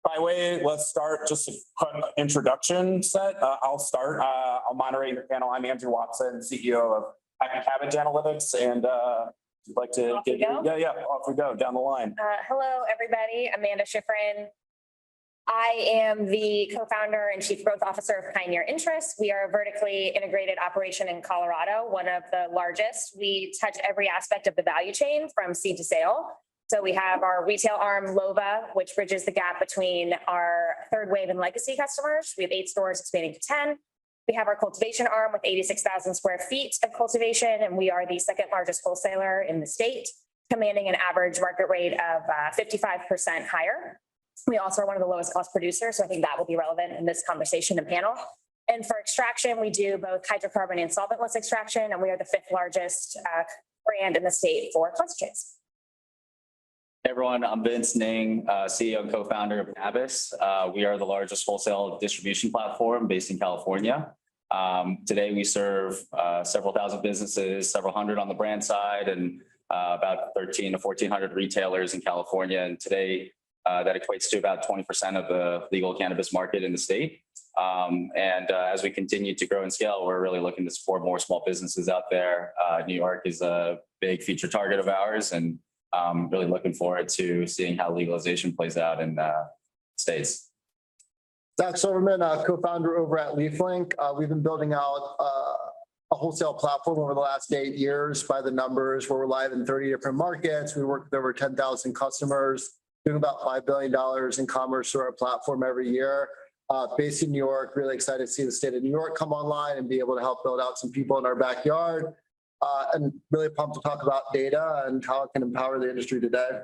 By the way, let's start just a quick introduction set. I'll start. I'll moderate the panel. I'm Andrew Watson, CEO of Cabbage Analytics, and I'd like to Off we go? yeah, off we go down the line. Hello, everybody. Amanda Shifrin. I am the co-founder and chief growth officer of Pioneer Interests. We are a vertically integrated operation in Colorado, one of the largest. We touch every aspect of the value chain from seed to sale. So we have our retail arm, LOVA, which bridges the gap between our third wave and legacy customers. We have 8 stores expanding to 10. We have our cultivation arm with 86,000 square feet of cultivation, and we are the second largest wholesaler in the state, commanding an average market rate of 55% higher. We also are one of the lowest cost producers, so I think that will be relevant in this conversation and panel. And for extraction, we do both hydrocarbon and solventless extraction, and we are the 5th largest brand in the state for concentrates. Hey everyone, I'm Ning, CEO and co-founder of Nabis. We are the largest wholesale distribution platform based in California. Today we serve several thousand businesses, several hundred on the brand side, and about 1,300 to 1,400 retailers in California. And today that equates to about 20% of the legal cannabis market in the state. As we continue to grow and scale, we're really looking to support more small businesses out there. New York is a big future target of ours, and really looking forward to seeing how legalization plays out in states. Silverman, co-founder over at Leaflink. We've been building out a wholesale platform over the last 8 years. By the numbers, we're live in 30 different markets. We work with over 10,000 customers, doing about $5 billion in commerce through our platform every year. Based in New York, really excited to see the state of New York come online and be able to help build out some people in our backyard. And really pumped to talk about data and how it can empower the industry today.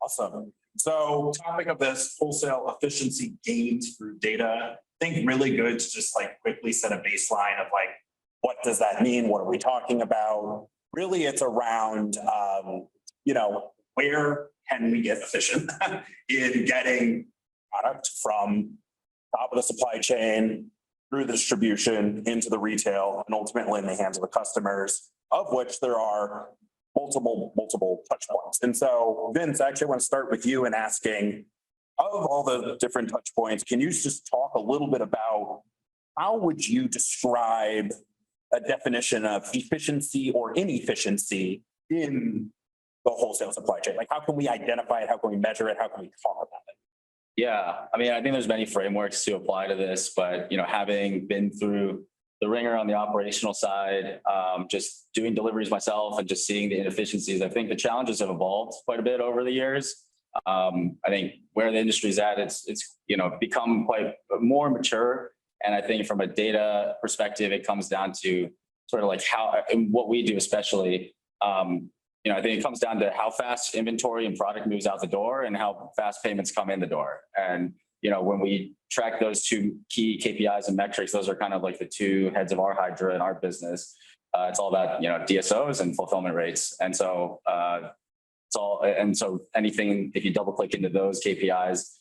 Awesome. So topic of this wholesale efficiency gains through data. I think really good to just like quickly set a baseline of like, what does that mean? What are we talking about? Really, it's around, where can we get efficient in getting product from top of the supply chain through the distribution into the retail and ultimately in the hands of the customers, of which there are multiple touch points. And so, Vince, I actually want to start with you and asking, of all the different touch points, can you just talk a little bit about how would you describe a definition of efficiency or inefficiency in the wholesale supply chain? Like, how can we identify it? How can we measure it? How can we talk about it? Yeah, I mean, I think there's many frameworks to apply to this, but having been through the ringer on the operational side, just doing deliveries myself and just seeing the inefficiencies, I think the challenges have evolved quite a bit over the years. I think where the industry's at, it's become quite more mature, and I think from a data perspective, it comes down to sort of like how, and what we do especially. I think it comes down to how fast inventory and product moves out the door and how fast payments come in the door. And, when we track those 2 key KPIs and metrics, those are kind of like the 2 heads of our hydra in our business. It's all about, DSOs and fulfillment rates. And so, anything, if you double click into those KPIs,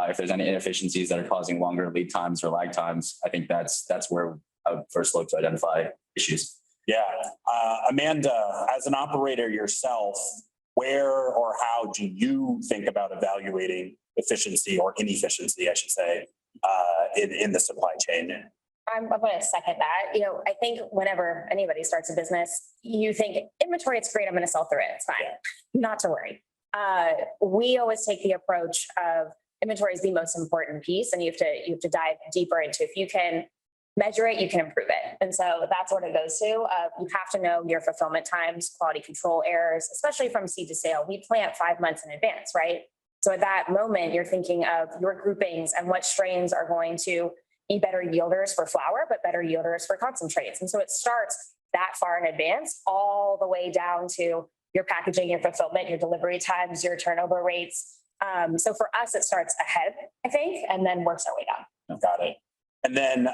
if there's any inefficiencies that are causing longer lead times or lag times, I think that's where I would first look to identify issues. Yeah. Amanda, as an operator yourself, where or how do you think about evaluating efficiency or inefficiency, I should say, in the supply chain? I'm going to second that. I think whenever anybody starts a business, you think inventory, it's great, I'm going to sell through it. It's fine. Yeah. Not to worry. We always take the approach of inventory is the most important piece, and you have to dive deeper into, if you can measure it, you can improve it. And so that's what it goes to. You have to know your fulfillment times, quality control errors, especially from seed to sale. We plant 5 months in advance, right? So at that moment, you're thinking of your groupings and what strains are going to be better yielders for flower, but better yielders for concentrates. And so it starts that far in advance, all the way down to your packaging, your fulfillment, your delivery times, your turnover rates. So for us, it starts ahead, I think, and then works our way down. Got it. And then,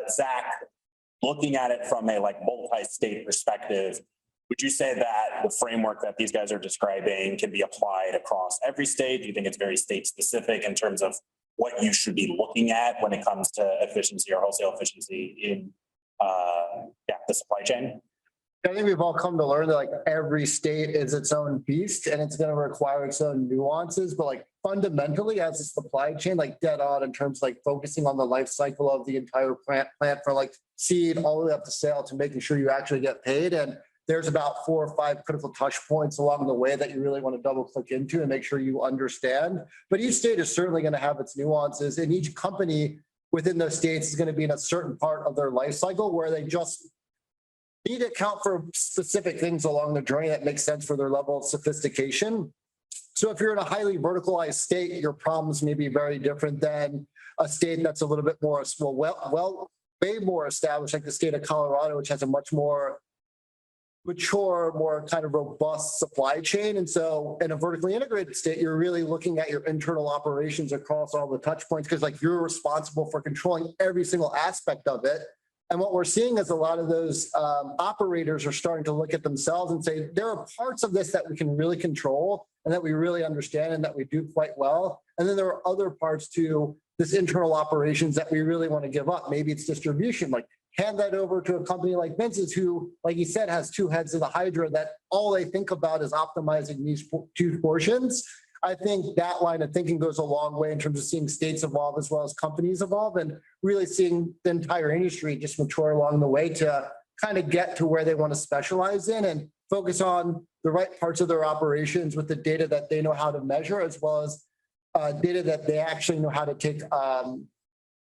Zach, looking at it from a multi-state perspective, would you say that the framework that these guys are describing can be applied across every state? Do you think it's very state specific in terms of what you should be looking at when it comes to efficiency or wholesale efficiency in the supply chain? I think we've all come to learn that like every state is its own beast and it's going to require its own nuances, but like fundamentally as a supply chain, like dead on in terms of like focusing on the life cycle of the entire plant for like seed all the way up to sale to making sure you actually get paid. And there's about 4 or 5 critical touch points along the way that you really want to double click into and make sure you understand. But each state is certainly going to have its nuances, and each company within those states is going to be in a certain part of their life cycle where they just need to account for specific things along the journey that makes sense for their level of sophistication. So if you're in a highly verticalized state, your problems may be very different than a state that's a little bit more, way more established, like the state of Colorado, which has a much more mature, more kind of robust supply chain. And so in a vertically integrated state, you're really looking at your internal operations across all the touch points because like you're responsible for controlling every single aspect of it. And what we're seeing is a lot of those operators are starting to look at themselves and say, there are parts of this that we can really control and that we really understand and that we do quite well. And then there are other parts to this internal operations that we really want to give up. Maybe it's distribution, like hand that over to a company like Vince's, who, like you said, has 2 heads of the hydra that all they think about is optimizing these 2 portions. I think that line of thinking goes a long way in terms of seeing states evolve as well as companies evolve and really seeing the entire industry just mature along the way to kind of get to where they want to specialize in and focus on the right parts of their operations with the data that they know how to measure, as well as data that they actually know how to take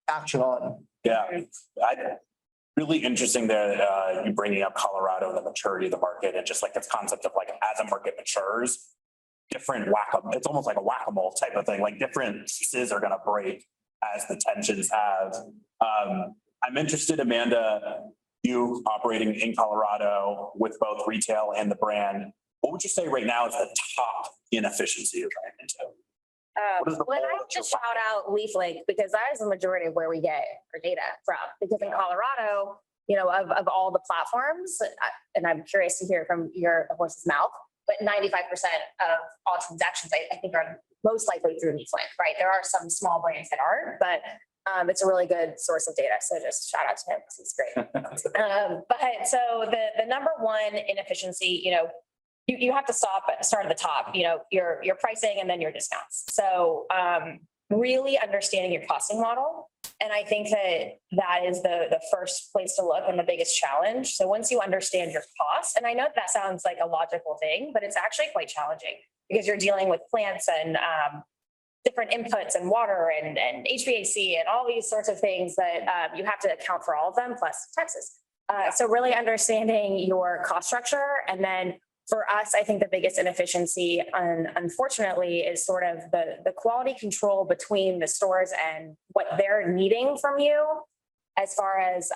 action on. Yeah, really interesting that you bringing up Colorado and the maturity of the market and just like this concept of like as a market matures, different it's almost like a whack-a-mole type of thing, like different pieces are going to break as the tensions have. I'm interested, Amanda, you operating in Colorado with both retail and the brand, what would you say right now is the top inefficiency you're trying into? When I just shout out Leaflink, because that is the majority of where we get our data from, because in Colorado, you know, of all the platforms, and I'm curious to hear from your horse's mouth, but 95% of all transactions, I think, are most likely through Leaflink, right? There are some small brands that aren't, but it's a really good source of data. So just shout out to him, because he's great. But so the number one inefficiency, you know, you have to start at the top, you know, your pricing and then your discounts. So really understanding your costing model. And I think that is the first place to look and the biggest challenge. So once you understand your costs, and I know that sounds like a logical thing, but it's actually quite challenging because you're dealing with plants and different inputs and water and HVAC and all these sorts of things that you have to account for all of them, plus taxes. So really understanding your cost structure. And then for us, I think the biggest inefficiency, unfortunately, is sort of the quality control between the stores and what they're needing from you as far as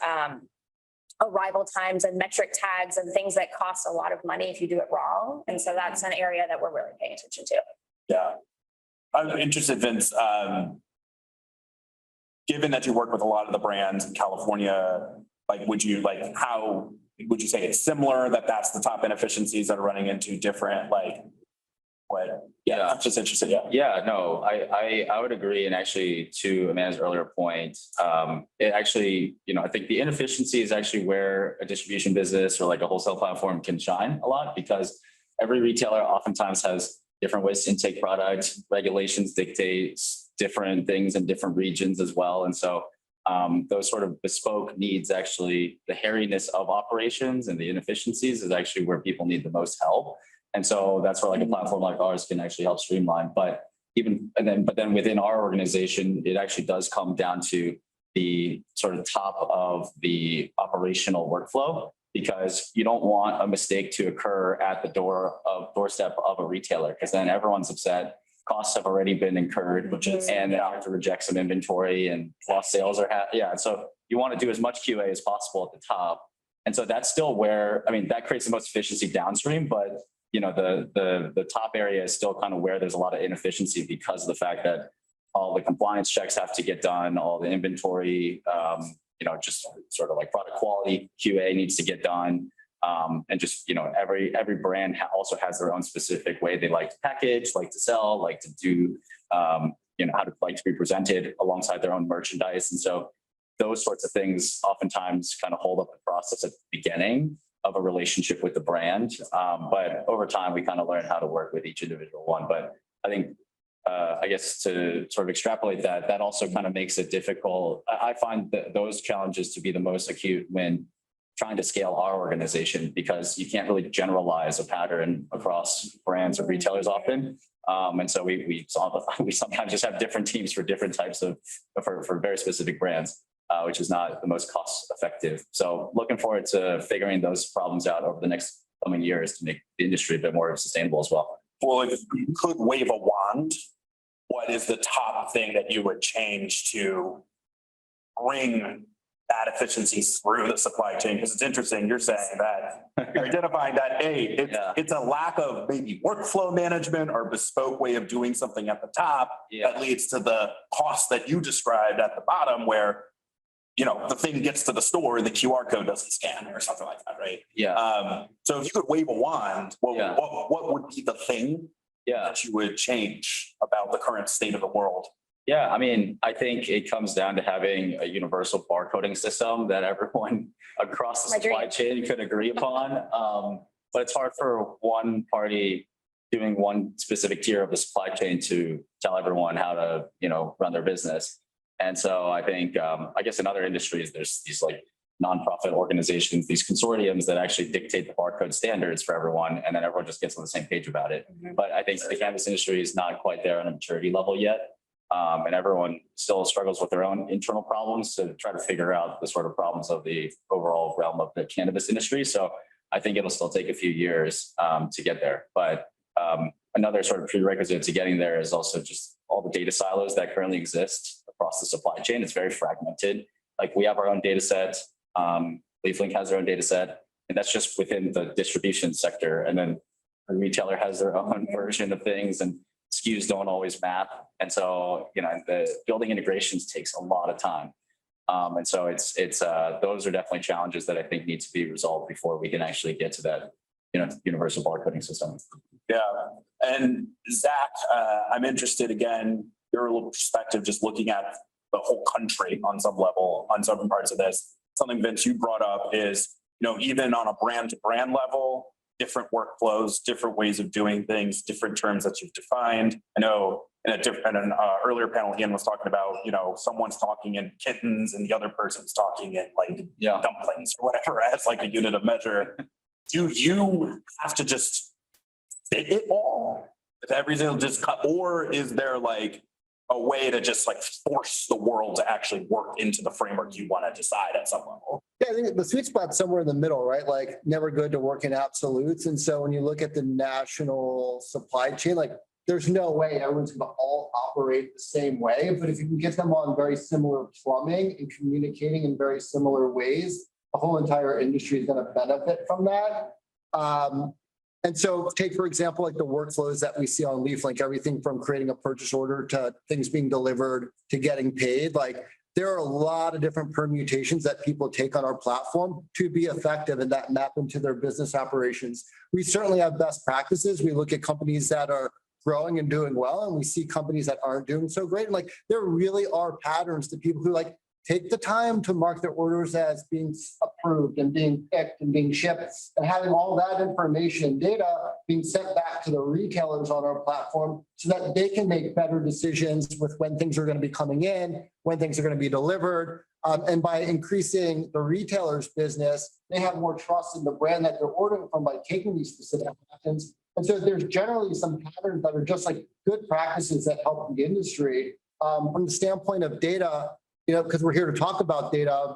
arrival times and metric tags and things that cost a lot of money if you do it wrong. And so that's an area that we're really paying attention to. Yeah. I'm interested, Vince, given that you work with a lot of the brands in California, like, how would you say it's similar, that's the top inefficiencies that are running into different, like, what? Yeah, I'm just interested. Yeah. Yeah, no, I would agree. And actually, to Amanda's earlier point, it actually, you know, I think the inefficiency is actually where a distribution business or like a wholesale platform can shine a lot, because every retailer oftentimes has different ways to intake product. Regulations dictate different things in different regions as well. And so those sort of bespoke needs, actually, the hairiness of operations and the inefficiencies is actually where people need the most help. And so that's where like a platform like ours can actually help streamline. But then within our organization, it actually does come down to the sort of top of the operational workflow, because you don't want a mistake to occur at the doorstep of a retailer, because then everyone's upset. Costs have already been incurred, and they have to reject some inventory, and lost sales are so you want to do as much QA as possible at the top. And so that's still where, I mean, that creates the most efficiency downstream, but you know, the top area is still kind of where there's a lot of inefficiency, because of the fact that all the compliance checks have to get done, all the inventory, you know, just sort of like product quality QA needs to get done. And just, you know, every brand also has their own specific way they like to package, like to sell, like to do, you know, how to like to be presented alongside their own merchandise. And so those sorts of things oftentimes kind of hold up the process at the beginning. of a relationship with the brand. But over time, we kind of learn how to work with each individual one. But I think, I guess to sort of extrapolate that, that also kind of makes it difficult. I find that those challenges to be the most acute when trying to scale our organization, because you can't really generalize a pattern across brands or retailers often. And so we sometimes just have different teams for different types of, for very specific brands, which is not the most cost effective. So looking forward to figuring those problems out over the next coming years to make the industry a bit more sustainable as well. Well, if you could wave a wand, what is the top thing that you would change to bring that efficiency through the supply chain? Because it's interesting, you're saying that you're identifying that, it's a lack of maybe workflow management or bespoke way of doing something at the top that leads to the cost that you described at the bottom, where the thing gets to the store and the QR code doesn't scan or something like that, right? Yeah. So if you could wave a wand, what would be the thing that you would change about the current state of the world? Yeah, I mean, I think it comes down to having a universal barcoding system that everyone across the supply chain could agree upon. But it's hard for one party doing one specific tier of the supply chain to tell everyone how to, run their business. And so I think, I guess in other industries, there's these like nonprofit organizations, these consortiums that actually dictate the barcode standards for everyone, and then everyone just gets on the same page about it. But I think the cannabis industry is not quite there on a maturity level yet. And everyone still struggles with their own internal problems to try to figure out the sort of problems of the overall realm of the cannabis industry. So I think it'll still take a few years to get there. But another sort of prerequisite to getting there is also just all the data silos that currently exist across the supply chain. It's very fragmented. Like we have our own data set. Leaflink has their own data set, and that's just within the distribution sector. And then a retailer has their own version of things, and SKUs don't always map. And so, the building integrations takes a lot of time. And so it's those are definitely challenges that I think need to be resolved before we can actually get to that, universal barcoding system. Yeah. And Zach, I'm interested again, your little perspective, just looking at the whole country on some level, on certain parts of this. Something, Vince, you brought up is, even on a brand to brand level, different workflows, different ways of doing things, different terms that you've defined. I know in an earlier panel, Ian was talking about, someone's talking in kittens and the other person's talking in like dumplings or whatever as like a unit of measure. Do you have to just fit it all? If everything just cut, or is there like a way to just like force the world to actually work into the framework you want to decide at some level? Yeah, I think the sweet spot's somewhere in the middle, right? Like never good to work in absolutes. And so when you look at the national supply chain, like there's no way everyone's going to all operate the same way. But if you can get them on very similar plumbing and communicating in very similar ways, the whole entire industry is going to benefit from that. And so take, for example, like the workflows that we see on Leaflink, everything from creating a purchase order to things being delivered to getting paid. Like there are a lot of different permutations that people take on our platform to be effective and that map into their business operations. We certainly have best practices. We look at companies that are growing and doing well, and we see companies that aren't doing so great. And like there really are patterns to people who like take the time to mark their orders as being approved and being picked and being shipped, and having all that information, data being sent back to the retailers on our platform so that they can make better decisions with when things are going to be coming in, when things are going to be delivered. And by increasing the retailer's business, they have more trust in the brand that they're ordering from by taking these specific actions. And so there's generally some patterns that are just like good practices that help the industry. From the standpoint of data, because we're here to talk about data,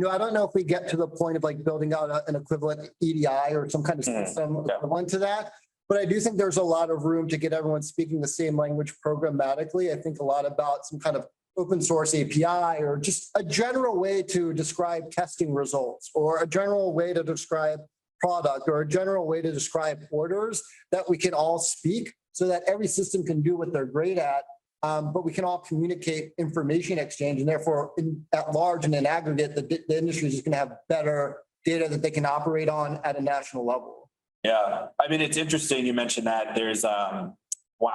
I don't know if we get to the point of like building out an equivalent EDI or some kind of system equivalent to that. But I do think there's a lot of room to get everyone speaking the same language programmatically. I think a lot about some kind of open source API or just a general way to describe testing results or a general way to describe product or a general way to describe orders that we can all speak so that every system can do what they're great at. But we can all communicate information exchange, and therefore at large and in aggregate, the industry is just going to have better data that they can operate on at a national level. Yeah, I mean, it's interesting you mentioned that. There's, I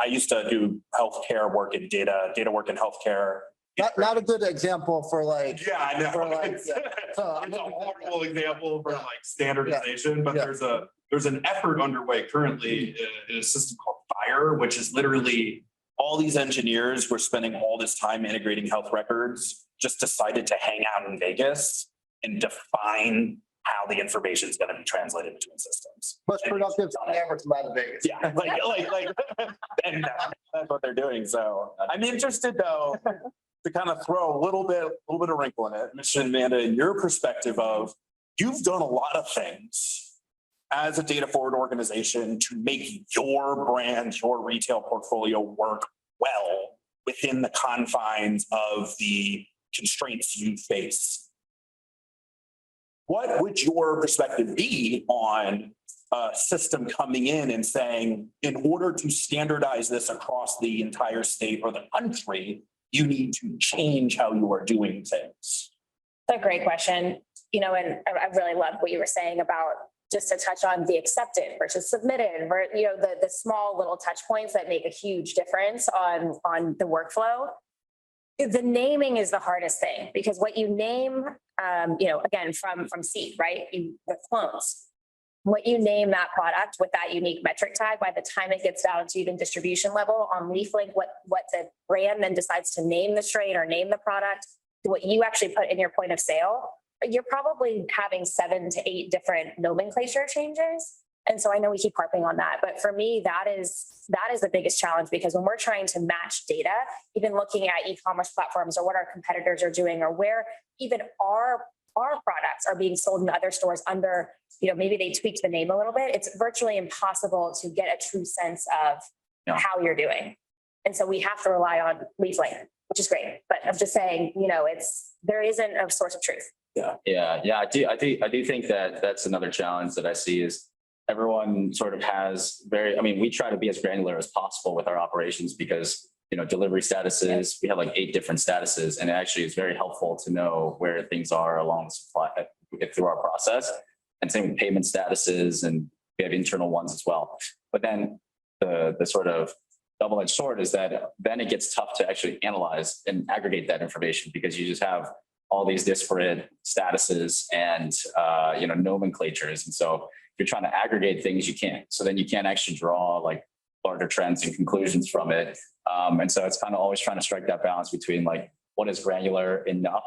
used to do healthcare work in data work in healthcare not a good example for like. Yeah, I know. For like, It's yeah. So, it's a horrible example for like standardization, but Yeah. there's an effort underway currently in a system called FIRE, which is literally all these engineers who are spending all this time integrating health records just decided to hang out in Vegas and define how the information is going to be translated between systems. Most productive on average out of Vegas. Yeah, and that's what they're doing. So I'm interested though, to kind of throw a little bit of wrinkle in it. Mr. Amanda, in your perspective of, you've done a lot of things as a data forward organization to make your brand, your retail portfolio work well within the confines of the constraints you face. What would your perspective be on a system coming in and saying, in order to standardize this across the entire state or the country, you need to change how you are doing things? That's a great question. And I really love what you were saying about, just to touch on the accepted versus submitted, the small little touch points that make a huge difference on the workflow. The naming is the hardest thing, because what you name, again, from seed, right? The clones, what you name that product with that unique metric tag, by the time it gets down to even distribution level on Leaflink, what the brand then decides to name the strain or name the product, what you actually put in your point of sale, you're probably having 7 to 8 different nomenclature changes. And so I know we keep harping on that, but for me, that is the biggest challenge, because when we're trying to match data, even looking at e-commerce platforms or what our competitors are doing, or where even our products are being sold in other stores under, maybe they tweaked the name a little bit, it's virtually impossible to get a true sense of how you're doing. And so we have to rely on Leaflink, which is great. But I'm just saying, there isn't a source of truth. Yeah. I do think that that's another challenge that I see is everyone sort of has we try to be as granular as possible with our operations, because, delivery statuses, we have like 8 different statuses, and it actually is very helpful to know where things are along the supply through our process. And same with payment statuses, and we have internal ones as well. But then the sort of double-edged sword is that then it gets tough to actually analyze and aggregate that information, because you just have all these disparate statuses and nomenclatures. And so if you're trying to aggregate things, you can't. So then you can't actually draw like larger trends and conclusions from it. And so it's kind of always trying to strike that balance between like what is granular enough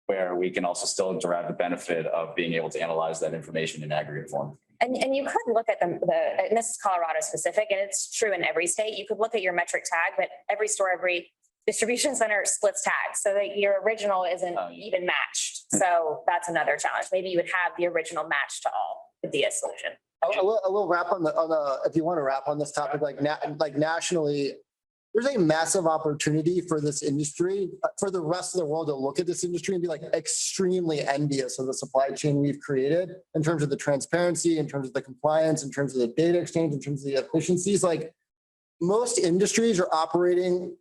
where we can also still derive the benefit of being able to analyze that information in aggregate form. And you could look at and this is Colorado specific, and it's true in every state. You could look at your metric tag, but every store, every distribution center splits tags so that your original isn't even matched. So that's another challenge. Maybe you would have the original match to all with the solution. I will wrap on the if you want to wrap on this topic, like nationally, there's a massive opportunity for this industry, for the rest of the world to look at this industry and be like extremely envious of the supply chain we've created in terms of the transparency, in terms of the compliance, in terms of the data exchange, in terms of the efficiencies. Like most industries are operating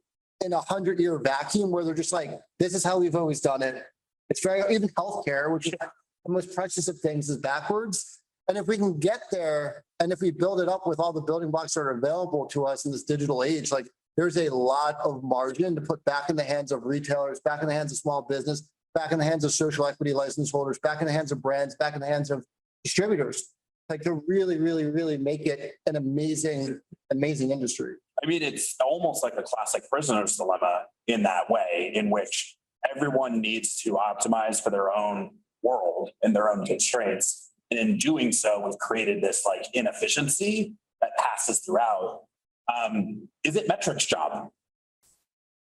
in a 100-year vacuum where they're just like, this is how we've always done it. It's very, even healthcare, which is the most precious of things, is backwards. And if we can get there, and if we build it up with all the building blocks that are available to us in this digital age, like there's a lot of margin to put back in the hands of retailers, back in the hands of small business, back in the hands of social equity license holders, back in the hands of brands, back in the hands of distributors, like to really, really, really make it an amazing, amazing industry. I mean, it's almost like a classic prisoner's dilemma in that way, in which everyone needs to optimize for their own world and their own constraints. And in doing so, we've created this like inefficiency that passes throughout. Is it Metric's job?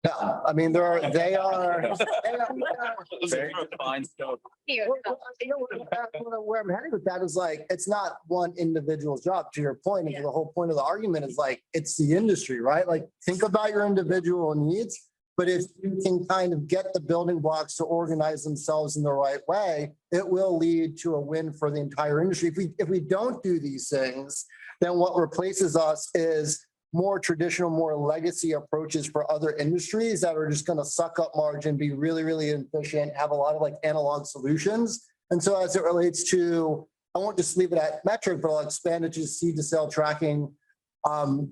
Yeah, I mean, where I'm heading with that is like, it's not one individual's job, to your point. And the whole point of the argument is like, it's the industry, right? Like, think about your individual needs, but if you can kind of get the building blocks to organize themselves in the right way, it will lead to a win for the entire industry. If we don't do these things, then what replaces us is more traditional, more legacy approaches for other industries that are just going to suck up margin, be really, really inefficient, have a lot of like analog solutions. And so as it relates to, I won't just leave it at metric, but I'll expand it to seed to sale tracking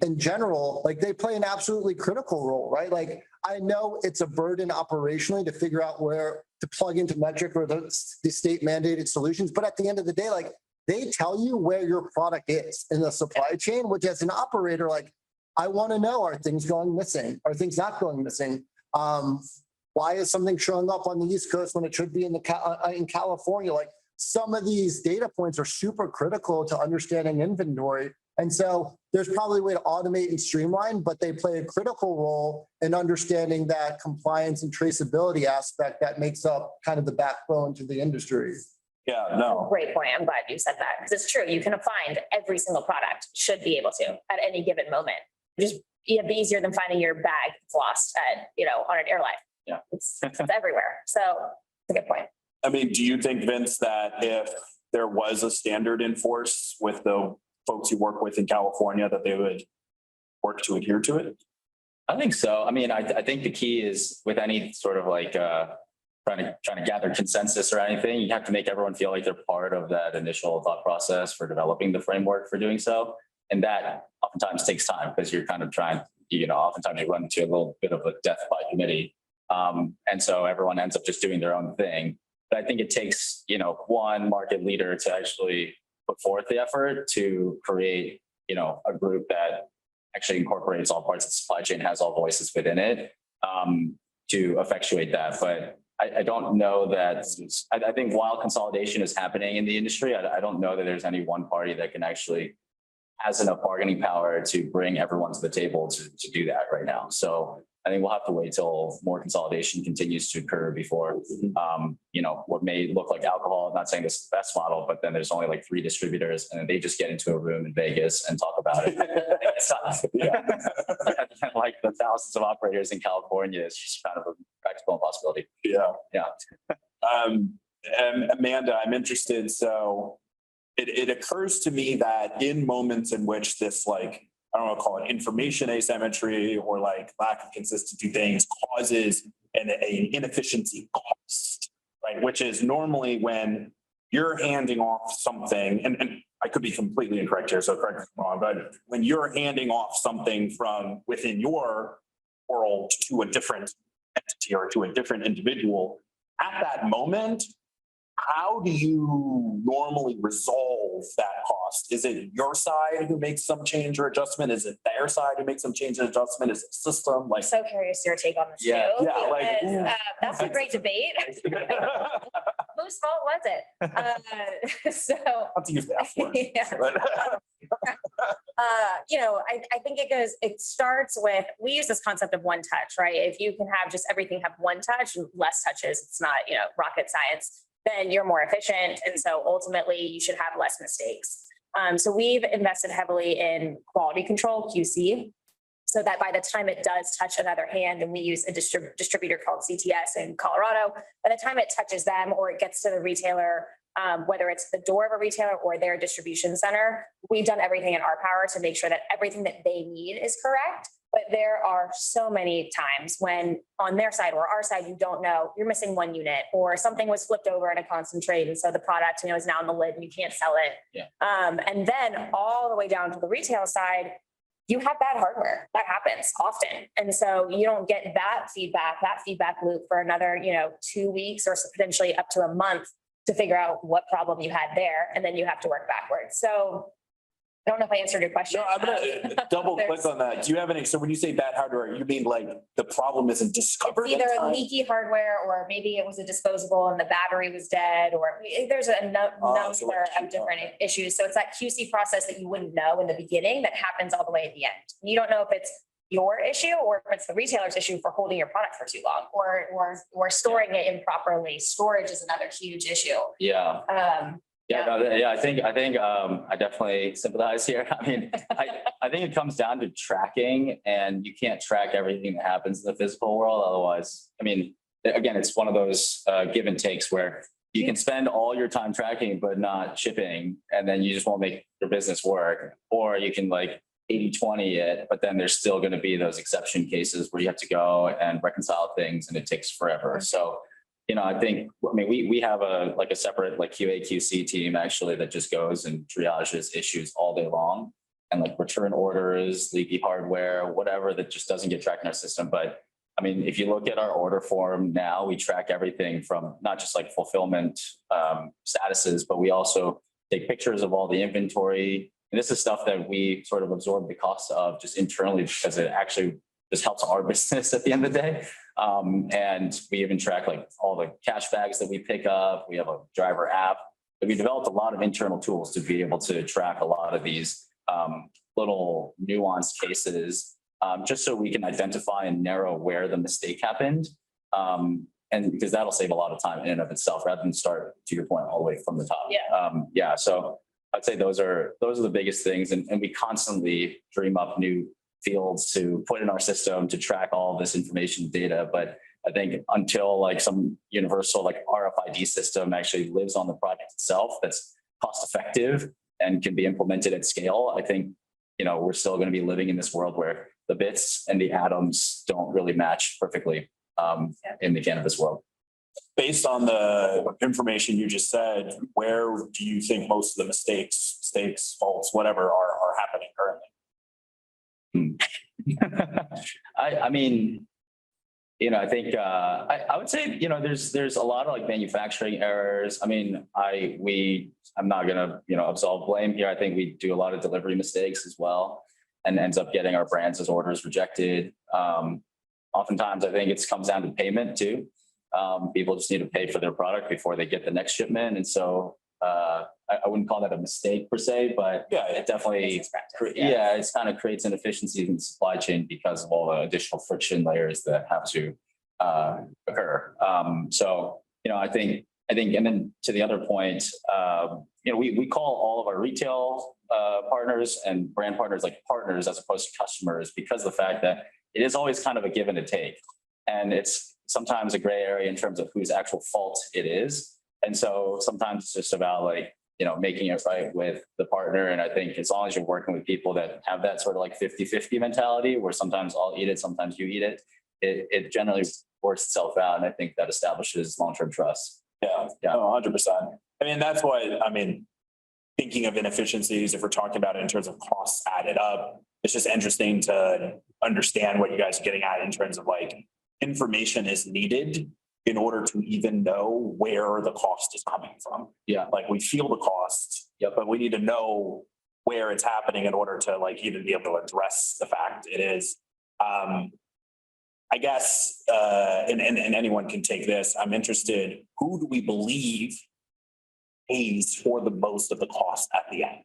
in general, like they play an absolutely critical role, right? Like I know it's a burden operationally to figure out where to plug into metric or the state mandated solutions. But at the end of the day, like they tell you where your product is in the supply chain, which as an operator, like I want to know, are things going missing? Are things not going missing? Why is something showing up on the East Coast when it should be in California? Like some of these data points are super critical to understanding inventory. And so there's probably a way to automate and streamline, but they play a critical role in understanding that compliance and traceability aspect that makes up kind of the backbone to the industry. Yeah, no. Great point. I'm glad you said that because it's true. You can find every single product should be able to at any given moment. Just it'd be easier than finding your bag that's lost at, on an airline. Yeah. It's everywhere. So it's a good point. I mean, do you think, Vince, that if there was a standard in force with the folks you work with in California, that they would work to adhere to it? I think so. I mean, I think the key is with any sort of like trying to gather consensus or anything, you have to make everyone feel like they're part of that initial thought process for developing the framework for doing so. And that oftentimes takes time because you're kind of trying, oftentimes you run into a little bit of a death by committee. And so everyone ends up just doing their own thing. But I think it takes, one market leader to actually put forth the effort to create, a group that actually incorporates all parts of the supply chain, has all voices within it, to effectuate that. But I don't know that, I think while consolidation is happening in the industry, I don't know that there's any one party that can actually has enough bargaining power to bring everyone to the table to do that right now. So I think we'll have to wait till more consolidation continues to occur before, what may look like alcohol. I'm not saying this is the best model, but then there's only like 3 distributors and they just get into a room in Vegas and talk about it. Yeah. Like the thousands of operators in California is just kind of a practical impossibility. Yeah. Yeah. And Amanda, I'm interested. So it occurs to me that in moments in which this, like, I don't want to call it information asymmetry or like lack of consistency things causes an inefficiency cost, right? Which is normally when you're handing off something, and I could be completely incorrect here, so correct me if I'm wrong, but when you're handing off something from within your world to a different entity or to a different individual, at that moment, how do you normally resolve that cost? Is it your side who makes some change or adjustment? Is it their side who makes some change and adjustment? Is it system? Like, I'm so curious your take on this Yeah, too. yeah, like, because, that's a great debate. Whose fault was it? So not to use that word. yeah. But I think it starts with, we use this concept of one touch, right? If you can have just everything have one touch, less touches, it's not, rocket science, then you're more efficient. And so ultimately you should have less mistakes. So we've invested heavily in quality control, QC, so that by the time it does touch another hand, and we use a distributor called CTS in Colorado, by the time it touches them or it gets to the retailer, whether it's the door of a retailer or their distribution center, we've done everything in our power to make sure that everything that they need is correct. But there are so many times when on their side or our side, you don't know, you're missing one unit or something was flipped over in a concentrate. And so the product, is now on the lid and you can't sell it. Yeah. And then all the way down to the retail side, you have bad hardware. That happens often. And so you don't get that feedback loop for another, 2 weeks or potentially up to a month to figure out what problem you had there. And then you have to work backwards. So I don't know if I answered your question. no, I'm gonna double click on that. Do you have any? So when you say bad hardware, you mean like the problem isn't discovered? It's either leaky hardware or maybe it was a disposable and the battery was dead, or there's a number of different issues. So it's that QC process that you wouldn't know in the beginning that happens all the way at the end. You don't know if it's your issue or if it's the retailer's issue for holding your product for too long or storing it improperly. Storage is another huge issue. Yeah. I think I definitely sympathize here. I mean, I think it comes down to tracking, and you can't track everything that happens in the physical world. Otherwise, I mean, again, it's one of those give and takes where you can spend all your time tracking but not shipping, and then you just won't make your business work. Or you can like 80-20 it, but then there's still going to be those exception cases where you have to go and reconcile things and it takes forever. So we have a separate QA QC team actually that just goes and triages issues all day long, and like return orders, leaky hardware, whatever that just doesn't get tracked in our system. But I mean, if you look at our order form now, we track everything from not just like fulfillment statuses, but we also take pictures of all the inventory. And this is stuff that we sort of absorb the cost of just internally because it actually just helps our business at the end of the day. And we even track like all the cash bags that we pick up. We have a driver app. And we developed a lot of internal tools to be able to track a lot of these little nuanced cases, just so we can identify and narrow where the mistake happened. And because that'll save a lot of time in and of itself, rather than start, to your point, all the way from the top. Yeah. So I'd say those are the biggest things. And we constantly dream up new fields to put in our system to track all this information data. But I think until like some universal like RFID system actually lives on the project itself, that's cost effective and can be implemented at scale, I think, we're still going to be living in this world where the bits and the atoms don't really match perfectly in the cannabis world. Based on the information you just said, where do you think most of the mistakes, faults, whatever are happening currently? I mean, I think I would say, there's a lot of like manufacturing errors. I mean, I'm not gonna, absolve blame here. I think we do a lot of delivery mistakes as well, and ends up getting our brands as orders rejected. Oftentimes, I think it comes down to payment too. People just need to pay for their product before they get the next shipment, and so I wouldn't call that a mistake per se, but yeah, it definitely, it's kind of creates inefficiencies in the supply chain because of all the additional friction layers that have to occur. So, I think, and then to the other point, we call all of our retail partners and brand partners like partners as opposed to customers, because of the fact that it is always kind of a give and a take, and it's sometimes a gray area in terms of whose actual fault it is. And so sometimes it's just about like, making it right with the partner. And I think as long as you're working with people that have that sort of like 50-50 mentality, where sometimes I'll eat it, sometimes you eat it, it generally works itself out. And I think that establishes long-term trust. Yeah, 100%. I mean, that's why, thinking of inefficiencies, if we're talking about it in terms of costs added up, it's just interesting to understand what you guys are getting at in terms of like information is needed in order to even know where the cost is coming from. Yeah. Like we feel the cost, but we need to know where it's happening in order to like even be able to address the fact it is. I guess, and anyone can take this. I'm interested, who do we believe pays for the most of the cost at the end?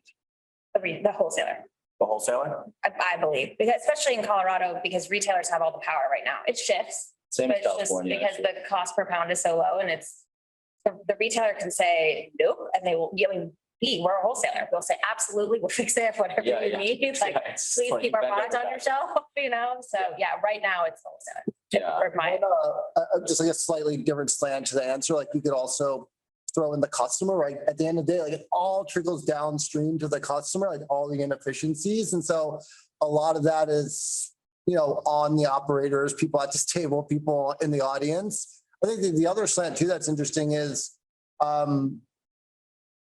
The wholesaler. The wholesaler? I believe, because especially in Colorado, because retailers have all the power right now. It shifts. Same But as it's just California. because the cost per pound is so low, and it's the retailer can say nope, and they will. We're a wholesaler. We'll say absolutely, we'll fix it, whatever you need. Like, please keep our product on your shelf. So right now it's the wholesaler. Yeah. For my Just like a slightly different slant to the answer, like you could also throw in the customer, right? At the end of the day, like it all trickles downstream to the customer, like all the inefficiencies. And so a lot of that is, on the operators, people at this table, people in the audience. I think the other slant too that's interesting is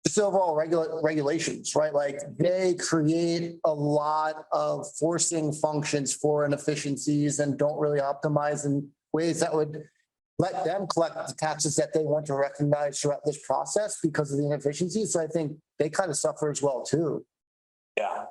just overall regulations, right? Like they create a lot of forcing functions for inefficiencies and don't really optimize in ways that would let them collect the taxes that they want to recognize throughout this process because of the inefficiencies. So I think they kind of suffer as well too. Yeah.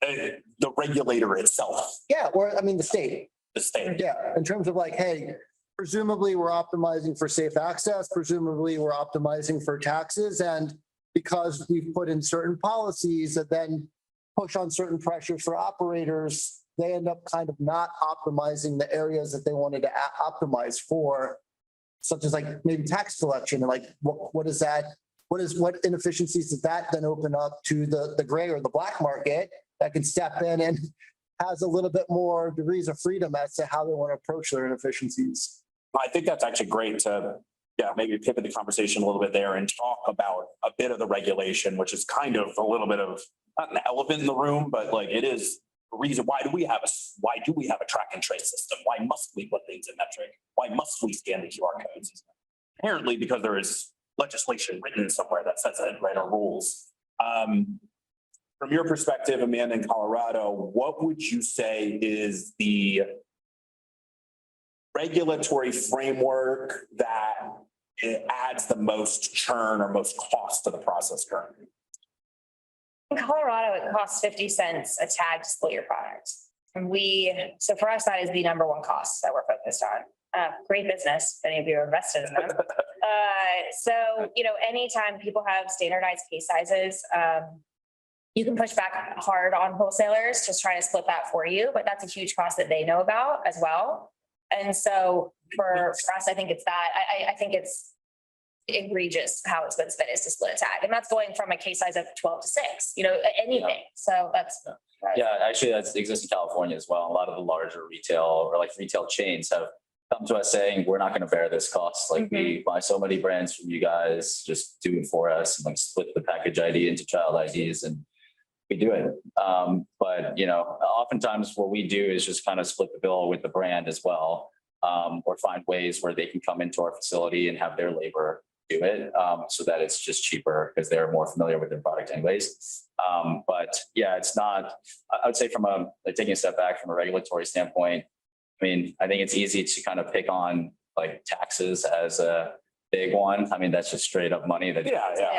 The regulator itself. Yeah, or the state. The state. Yeah, in terms of like, hey, presumably we're optimizing for safe access, presumably we're optimizing for taxes, and because we've put in certain policies that then push on certain pressures for operators, they end up kind of not optimizing the areas that they wanted to optimize for, such as like maybe tax collection, and like what is that? What inefficiencies does that then open up to the gray or the black market that can step in and has a little bit more degrees of freedom as to how they want to approach their inefficiencies. I think that's actually great to, maybe pivot the conversation a little bit there and talk about a bit of the regulation, which is kind of a little bit of not an elephant in the room, but like it is a reason why do we have a track and trace system? Why must we put things in metric? Why must we scan the QR codes? Apparently, because there is legislation written somewhere that says it, right? Or rules. From your perspective, Amanda, in Colorado, what would you say is the regulatory framework that it adds the most churn or most cost to the process currently? In Colorado, it costs 50 cents a tag to split your product. And so for us, that is the number one cost that we're focused on. Great business, if any of you are invested in them. So, anytime people have standardized case sizes, you can push back hard on wholesalers just trying to split that for you, but that's a huge cost that they know about as well. And so for us, I think it's that. I think it's egregious how expensive it is to split a tag. And that's going from a case size of 12 to 6, anything. So that's. Yeah, actually, that exists in California as well. A lot of the larger retail or retail chains have come to us saying, we're not going to bear this cost. We buy so many brands from you guys, just do it for us and split the package ID into child IDs and we do it. But oftentimes what we do is just kind of split the bill with the brand as well, or find ways where they can come into our facility and have their labor do it, so that it's just cheaper because they're more familiar with their product anyways. But yeah, it's not, I would say from taking a step back from a regulatory standpoint, I mean, I think it's easy to kind of pick on taxes as a big one. I mean, that's just straight up money that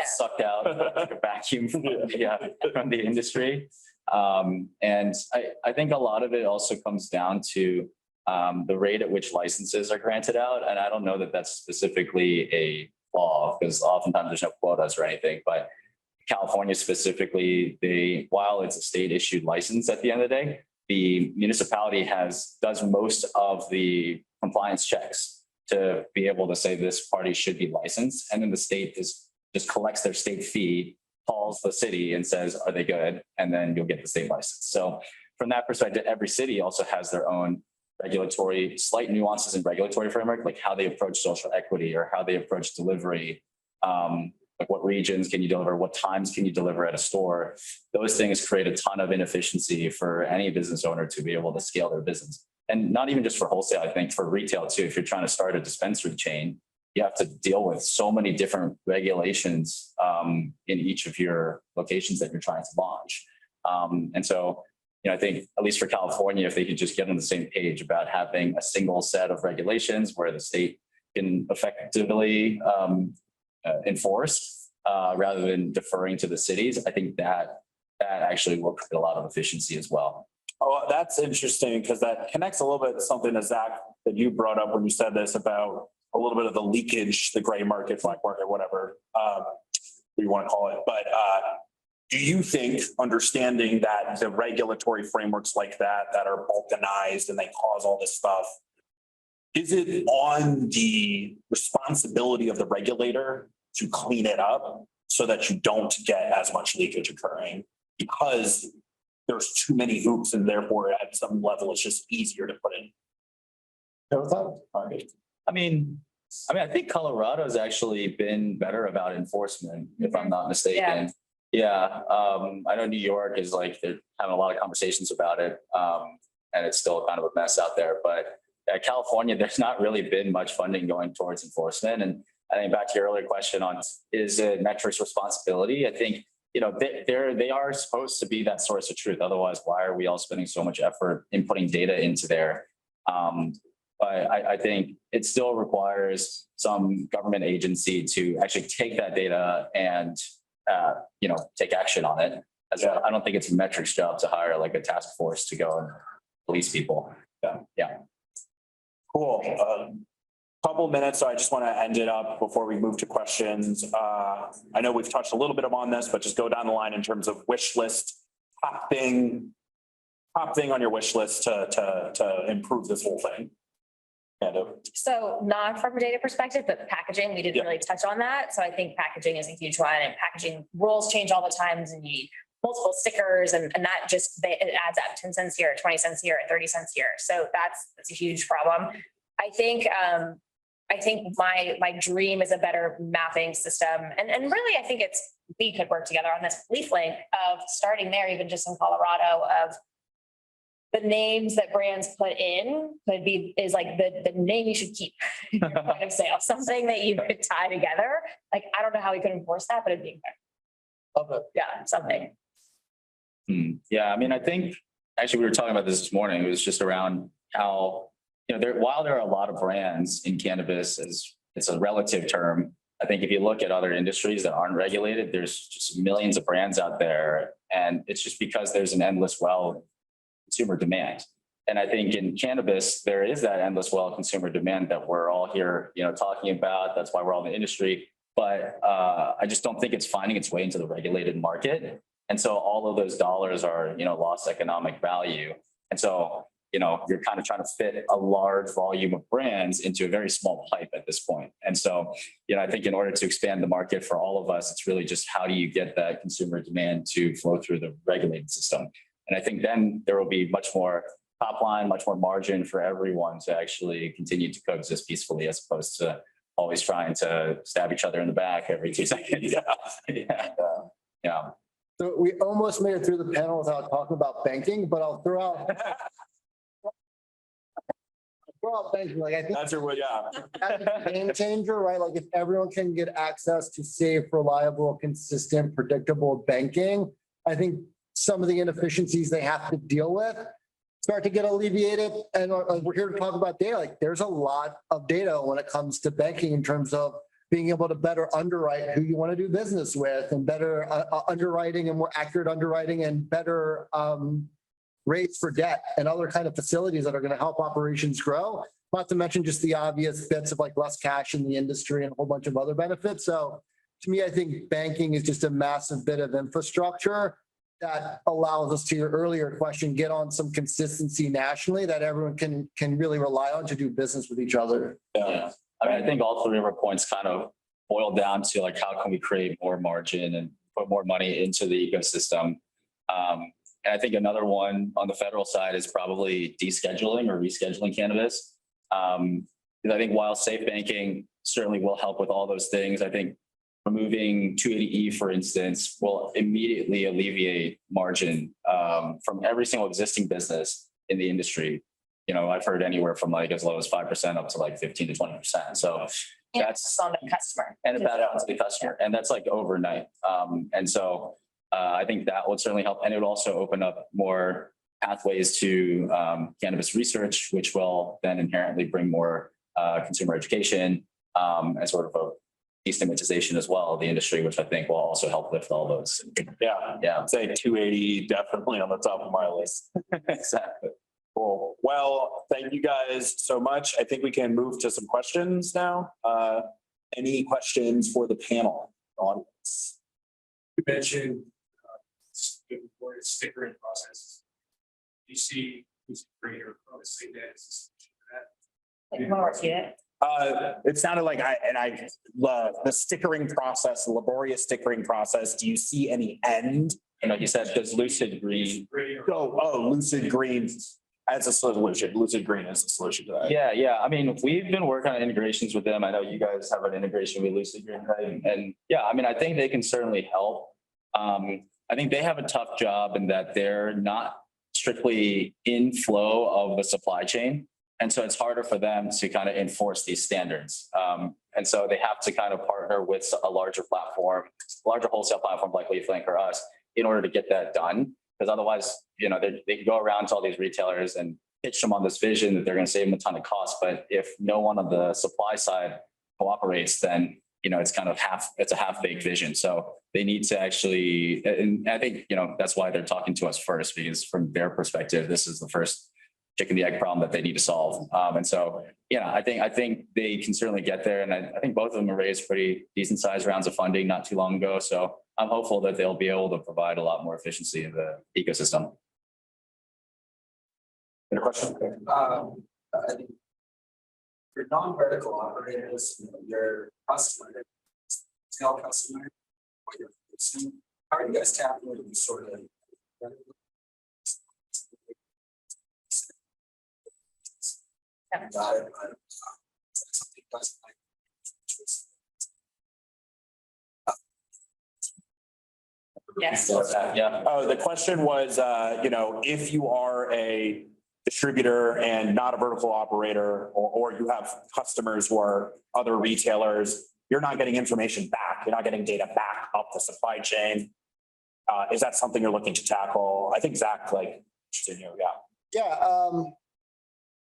sucked out like a vacuum from the industry. And I think a lot of it also comes down to the rate at which licenses are granted out. And I don't know that that's specifically a law because oftentimes there's no quotas or anything, but California specifically, while it's a state issued license at the end of the day, the municipality does most of the compliance checks to be able to say this party should be licensed. And then the state just collects their state fee, calls the city and says, are they good? And then you'll get the state license. So from that perspective, every city also has their own slight nuances in regulatory framework, like how they approach social equity or how they approach delivery. Like what regions can you deliver? What times can you deliver at a store? Those things create a ton of inefficiency for any business owner to be able to scale their business. And not even just for wholesale, I think for retail too. If you're trying to start a dispensary chain, you have to deal with so many different regulations in each of your locations that you're trying to launch. And so, I think at least for California, if they could just get on the same page about having a single set of regulations where the state can effectively enforce rather than deferring to the cities, I think that actually will create a lot of efficiency as well. Oh, that's interesting because that connects a little bit to something that Zach, that you brought up when you said this about a little bit of the leakage, the gray market, black market, whatever you want to call it. But do you think understanding that the regulatory frameworks like that are balkanized and they cause all this stuff, is it on the responsibility of the regulator to clean it up so that you don't get as much leakage occurring because there's too many hoops and therefore at some level it's just easier to put in? I mean, I think Colorado's actually been better about enforcement, if I'm not mistaken. Yeah. I know New York is they're having a lot of conversations about it. And it's still kind of a mess out there, but California, there's not really been much funding going towards enforcement. And I think back to your earlier question on, is it Metric's responsibility? I think, they are supposed to be that source of truth. Otherwise, why are we all spending so much effort in putting data into there? But I think it still requires some government agency to actually take that data and, take action on it. As well. I don't think it's Metric's job to hire a task force to go and police people. Yeah. Cool. Couple minutes, so I just want to end it up before we move to questions. I know we've touched a little bit on this, but just go down the line in terms of wish list, top thing on your wish list to improve this whole thing. So not from a data perspective, but packaging, we didn't really touch on that. So I think packaging is a huge one, and packaging rules change all the time, and you need multiple stickers, and that it adds up 10 cents here, 20 cents here, 30 cents here. So that's a huge problem. I think my dream is a better mapping system. And really, I think we could work together on this Leaflink of starting there, even just in Colorado, of the names that brands put in is the name you should keep in your point of sale, something that you could tie together. I don't know how we could enforce that, but it'd be good. Okay. Yeah, something. Yeah, I mean, I think actually we were talking about this morning. It was just around how while there are a lot of brands in cannabis, it's a relative term. I think if you look at other industries that aren't regulated, there's just millions of brands out there. And it's just because there's an endless well of consumer demand. And I think in cannabis, there is that endless well of consumer demand that we're all here, talking about. That's why we're all in the industry. But I just don't think it's finding its way into the regulated market. And so all of those dollars are, lost economic value. And so, you're kind of trying to fit a large volume of brands into a very small pipe at this point. And so, I think in order to expand the market for all of us, it's really just how do you get that consumer demand to flow through the regulated system? And I think then there will be much more top line, much more margin for everyone to actually continue to coexist peacefully, as opposed to always trying to stab each other in the back every 2 seconds. Yeah. So we almost made it through the panel without talking about banking, but I'll throw out banking. Like, I think That's your, that's a game changer, right? Like, if everyone can get access to safe, reliable, consistent, predictable banking, I think some of the inefficiencies they have to deal with start to get alleviated. And we're here to talk about data. Like, there's a lot of data when it comes to banking in terms of being able to better underwrite who you want to do business with, and better underwriting and more accurate underwriting, and better rates for debt and other kind of facilities that are going to help operations grow. Not to mention just the obvious bits of like less cash in the industry and a whole bunch of other benefits. So to me, I think banking is just a massive bit of infrastructure that allows us, to your earlier question, get on some consistency nationally that everyone can really rely on to do business with each other. Yeah. I mean, I think all three of our points kind of boil down to like, how can we create more margin and put more money into the ecosystem? And I think another one on the federal side is probably descheduling or rescheduling cannabis. Because I think while safe banking certainly will help with all those things, I think removing 280E, for instance, will immediately alleviate margin from every single existing business in the industry. I've heard anywhere from like as low as 5% up to like 15 to 20%. So that's on the customer. And about out to the customer. And that's like overnight. And so I think that would certainly help. And it would also open up more pathways to cannabis research, which will then inherently bring more consumer education and sort of a destigmatization as well of the industry, which I think will also help lift all those. yeah. I'd say 280 definitely on the top of my list. Exactly. Cool. Well, thank you guys so much. I think we can move to some questions now. Any questions for the panel audience? You mentioned stickering process. You see greater obviously that. You want to repeat it? It sounded like the stickering process, the laborious stickering process. Do you see any end? He said, does lucid green? Lucid green as a solution. Lucid green is the solution to that. Yeah. I mean, we've been working on integrations with them. I know you guys have an integration with lucid green, right? And yeah, I mean, I think they can certainly help. I think they have a tough job in that they're not strictly in flow of the supply chain. And so it's harder for them to kind of enforce these standards. And so they have to kind of partner with a larger platform, larger wholesale platform like Leaflink or us, in order to get that done. Because otherwise, they can go around to all these retailers and pitch them on this vision that they're going to save them a ton of cost. But if no one on the supply side cooperates, then it's kind of it's a half-baked vision. So they need to actually, and I think, that's why they're talking to us first, because from their perspective, this is the first chicken the egg problem that they need to solve. And so, I think they can certainly get there. And I think both of them have raised pretty decent sized rounds of funding not too long ago. So I'm hopeful that they'll be able to provide a lot more efficiency in the ecosystem. Any question? I think for non-vertical operators, your customer, retail customer, or your person, how are you guys tackling these sort of Yes. Yeah. Oh, the question was, if you are a distributor and not a vertical operator, or you have customers who are other retailers, you're not getting information back. You're not getting data back up the supply chain. Is that something you're looking to tackle? I think Zach, interested in you. Yeah.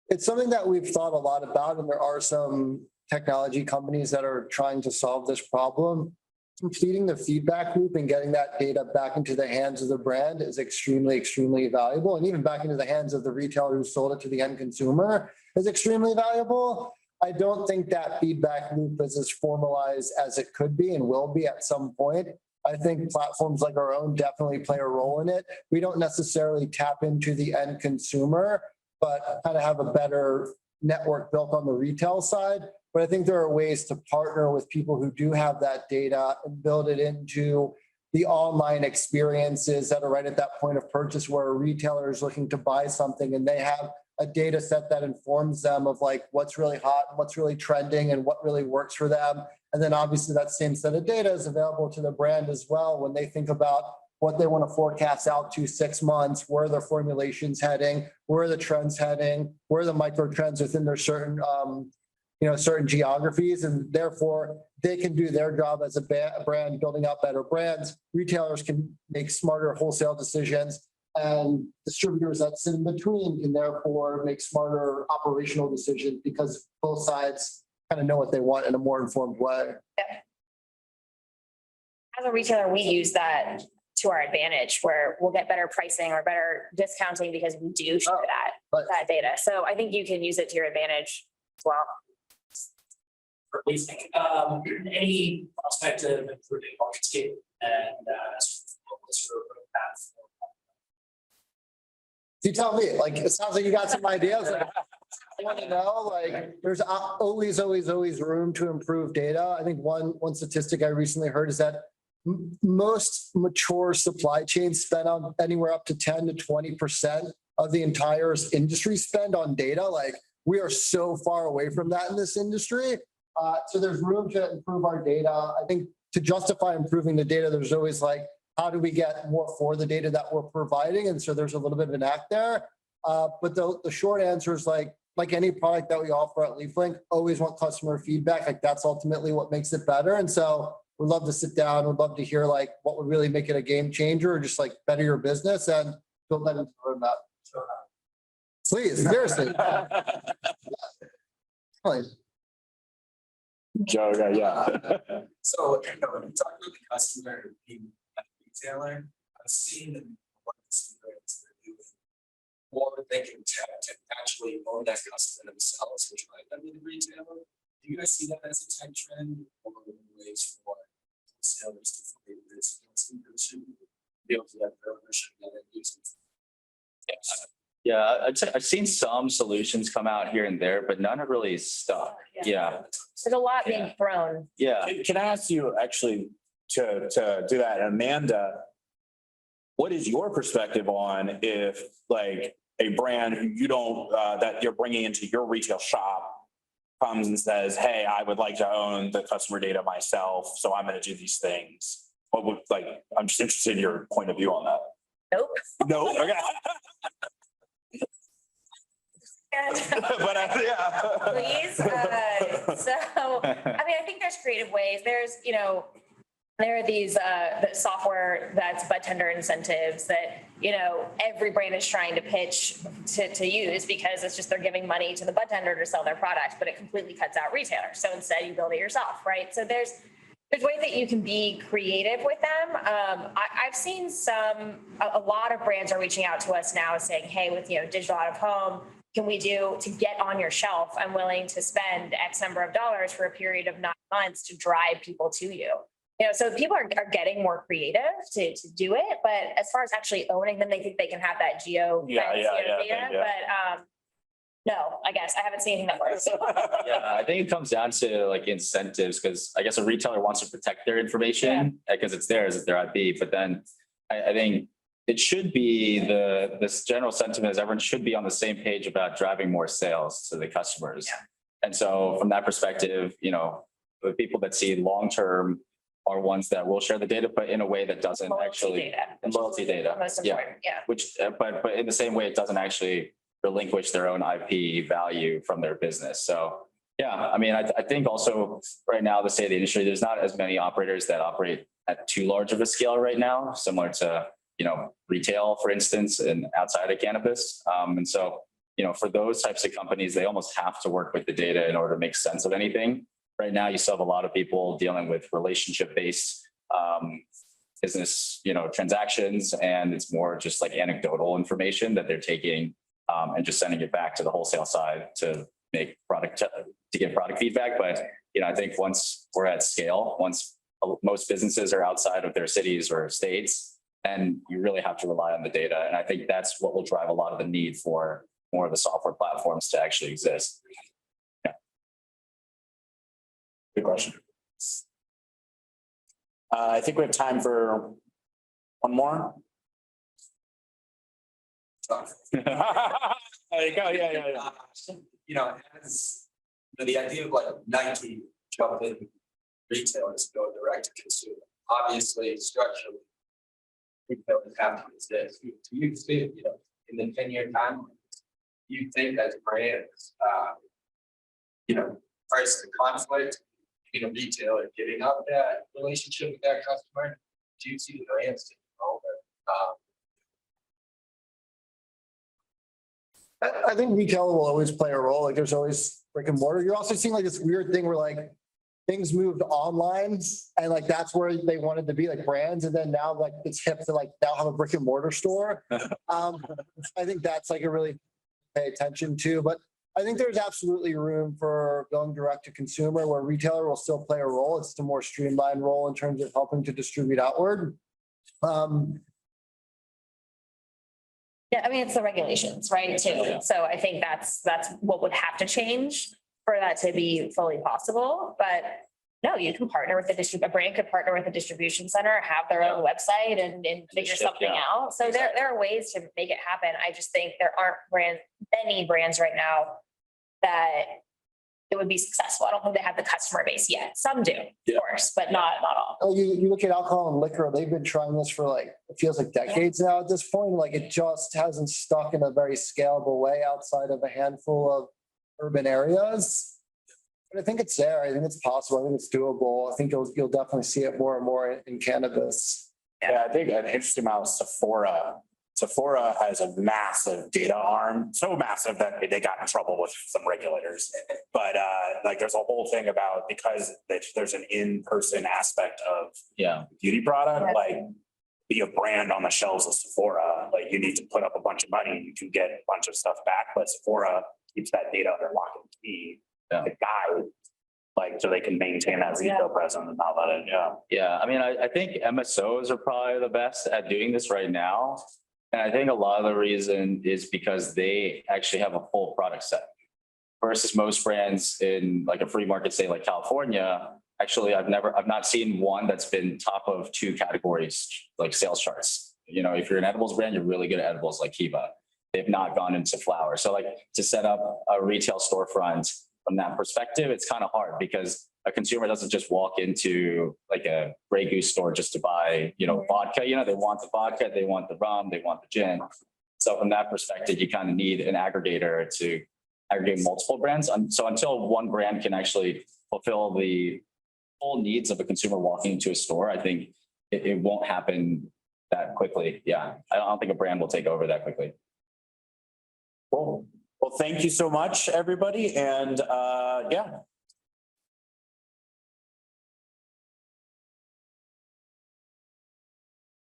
Yeah. It's something that we've thought a lot about, and there are some technology companies that are trying to solve this problem. Completing the feedback loop and getting that data back into the hands of the brand is extremely, extremely valuable. And even back into the hands of the retailer who sold it to the end consumer is extremely valuable. I don't think that feedback loop is as formalized as it could be and will be at some point. I think platforms like our own definitely play a role in it. We don't necessarily tap into the end consumer, but kind of have a better network built on the retail side. But I think there are ways to partner with people who do have that data and build it into the online experiences that are right at that point of purchase where a retailer is looking to buy something and they have a data set that informs them of like what's really hot, what's really trending, and what really works for them. And then obviously that same set of data is available to the brand as well when they think about what they want to forecast out to 6 months, where their formulation's heading, where the trends heading, where the micro trends within their certain certain geographies, and therefore they can do their job as a brand building out better brands. Retailers can make smarter wholesale decisions, and distributors that sit in between can therefore make smarter operational decisions because both sides kind of know what they want in a more informed way. As a retailer, we use that to our advantage where we'll get better pricing or better discounting because we do share that data. So I think you can use it to your advantage as well. For Leaflink, any prospect of improving marketscape and sort of path? You tell me, like, it sounds like you got some ideas. Like, I want to know, like, there's always room to improve data. I think one statistic I recently heard is that most mature supply chains spend on anywhere up to 10 to 20% of the entire industry spend on data. Like, we are so far away from that in this industry. So there's room to improve our data. I think to justify improving the data, there's always like, how do we get more for the data that we're providing? And so there's a little bit of an act there. But the short answer is like any product that we offer at Leaflink, always want customer feedback. Like that's ultimately what makes it better. And so we'd love to sit down. We'd love to hear like what would really make it a game changer or just like better your business and build that into the roadmap. Please, seriously. Please. Joe, yeah. So, when you talk about the customer being a retailer, I've seen what the brands are doing. More they can to actually own that customer themselves, which might not be the retailer. Do you guys see that as a tech trend or ways for sellers to find this consumption, be able to get their ownership and then use it? Yeah, I've seen some solutions come out here and there, but none have really stuck. Yeah. There's a lot being thrown. Yeah. Can I ask you actually to do that, Amanda? What is your perspective on if like a brand who you don't that you're bringing into your retail shop comes and says, "Hey, I would like to own the customer data myself, so I'm going to do these things." What would I'm just interested in your point of view on that. Nope. No. Okay. But yeah. Please. So, I mean, I think there's creative ways. There's, there are these the software that's bud tender incentives that, every brand is trying to pitch to use because it's just they're giving money to the bud tender to sell their products, but it completely cuts out retailers. So instead you build it yourself, right? So there's ways that you can be creative with them. I've seen a lot of brands are reaching out to us now saying, hey, with, digital out of home, can we do to get on your shelf? I'm willing to spend X number of dollars for a period of 9 months to drive people to you. So people are getting more creative to do it, but as far as actually owning them, they think they can have that geo data. But no, I guess I haven't seen anything that works. Yeah, I think it comes down to like incentives because I guess a retailer wants to protect their information because it's theirs, it's their IP. But then I think it should be this general sentiment is everyone should be on the same page about driving more sales to the customers. Yeah. And so from that perspective, the people that see long-term are ones that will share the data, but in a way that doesn't loyalty data. Most important. Yeah. Which, but in the same way, it doesn't actually relinquish their own IP value from their business. So yeah, I mean, I think also right now, the state of the industry, there's not as many operators that operate at too large of a scale right now, similar to, retail, for instance, and outside of cannabis. And so for those types of companies, they almost have to work with the data in order to make sense of anything. Right now, you still have a lot of people dealing with relationship-based business, transactions, and it's more just like anecdotal information that they're taking and just sending it back to the wholesale side to make to give product feedback. But I think once we're at scale, once most businesses are outside of their cities or states, and you really have to rely on the data. And I think that's what will drive a lot of the need for more of the software platforms to actually exist. Yeah. Good question. I think we have time for one more. There you go. Yeah. As the idea of like Nike jumping retailers go direct to consumer, obviously structurally, retailers have to exist. Do you think, in the 10-year time, you think as brands, first the conflict between a retailer giving up that relationship with that customer? Do you see the brands taking over? I think retail will always play a role. Like there's always brick and mortar. You're also seeing like this weird thing where like things moved online and like that's where they wanted to be, like brands, and then now like it's hip to like now have a brick and mortar store. I think that's like a really pay attention to, but I think there's absolutely room for going direct to consumer where retailer will still play a role. It's the more streamlined role in terms of helping to distribute outward. Yeah, I mean, it's the regulations, right, too. Yeah. So I think that's what would have to change for that to be fully possible. But no, you can partner with a brand could partner with a distribution center, have their own website and figure something out. So there are ways to make it happen. I just think there aren't many brands right now that it would be successful. I don't think they have the customer base yet. Some do, of course, but not all. You look at alcohol and liquor, they've been trying this for like, it feels like decades now at this point. Like it just hasn't stuck in a very scalable way outside of a handful of urban areas. But I think it's there. I think it's possible. I think it's doable. I think you'll definitely see it more and more in cannabis. Yeah, I think an interesting amount of Sephora has a massive data arm, so massive that they got in trouble with some regulators. But like there's a whole thing about because there's an in-person aspect of beauty product, like be a brand on the shelves of Sephora, like you need to put up a bunch of money, you can get a bunch of stuff back, but Sephora keeps that data under lock and key. The guy, like, so they can maintain that retail presence and all that. Yeah. I mean, I think MSOs are probably the best at doing this right now. And I think a lot of the reason is because they actually have a full product set versus most brands in like a free market, say like California. Actually, I've not seen one that's been top of 2 categories, like sales charts. If you're an edibles brand, you're really good at edibles like Kiva. They've not gone into flower. So like to set up a retail storefront from that perspective, it's kind of hard because a consumer doesn't just walk into like a Grey Goose store just to buy, vodka. They want the vodka, they want the rum, they want the gin. So from that perspective, you kind of need an aggregator to aggregate multiple brands. So until one brand can actually fulfill the full needs of a consumer walking into a store, I think it won't happen that quickly. Yeah, I don't think a brand will take over that quickly. Cool. Well, thank you so much, everybody. And